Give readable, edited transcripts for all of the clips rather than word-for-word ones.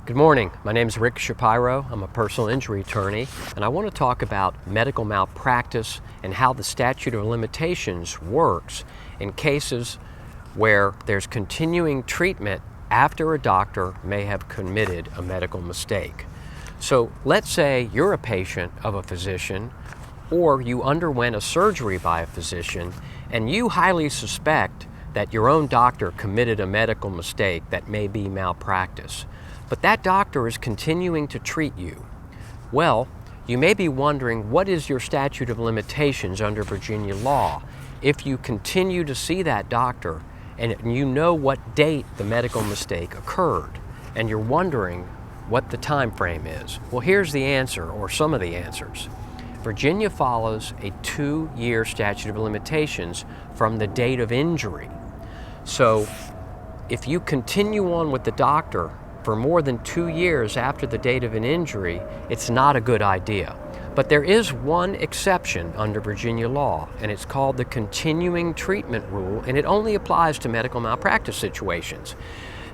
Good morning. My name is Rick Shapiro. I'm a personal injury attorney, and I want to talk about medical malpractice and how the statute of limitations works in cases where there's continuing treatment after a doctor may have committed a medical mistake. So let's say you're a patient of a physician, or you underwent a surgery by a physician, and you highly suspect that your own doctor committed a medical mistake that may be malpractice. But that doctor is continuing to treat you. Well, you may be wondering, what is your statute of limitations under Virginia law if you continue to see that doctor and you know what date the medical mistake occurred, and you're wondering what the time frame is? Well, here's the answer, or some of the answers. Virginia follows a 2-year statute of limitations from the date of injury. So if you continue on with the doctor for more than 2 years after the date of an injury, it's not a good idea. But there is one exception under Virginia law, and it's called the continuing treatment rule, and it only applies to medical malpractice situations.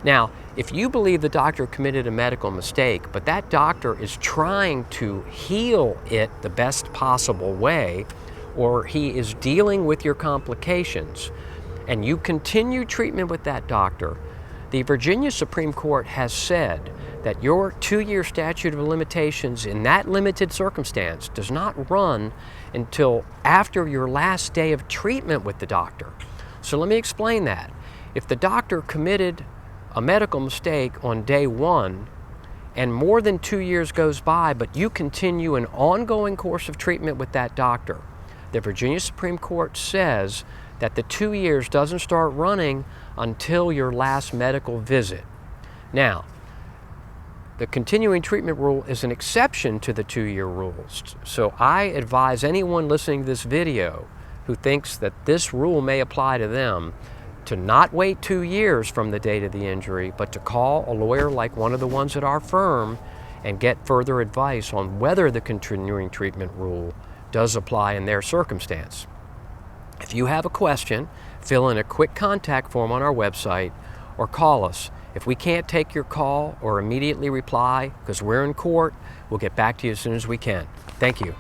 Now, if you believe the doctor committed a medical mistake, but that doctor is trying to heal it the best possible way, or he is dealing with your complications, and you continue treatment with that doctor, the Virginia Supreme Court has said that your 2-year statute of limitations in that limited circumstance does not run until after your last day of treatment with the doctor. So let me explain that. If the doctor committed a medical mistake on day 1 and more than 2 years goes by, but you continue an ongoing course of treatment with that doctor, the Virginia Supreme Court says that the 2 years doesn't start running until your last medical visit. Now, the continuing treatment rule is an exception to the 2-year rules. So I advise anyone listening to this video who thinks that this rule may apply to them to not wait 2 years from the date of the injury, but to call a lawyer like one of the ones at our firm and get further advice on whether the continuing treatment rule does apply in their circumstance. If you have a question, fill in a quick contact form on our website or call us. If we can't take your call or immediately reply because we're in court, we'll get back to you as soon as we can. Thank you.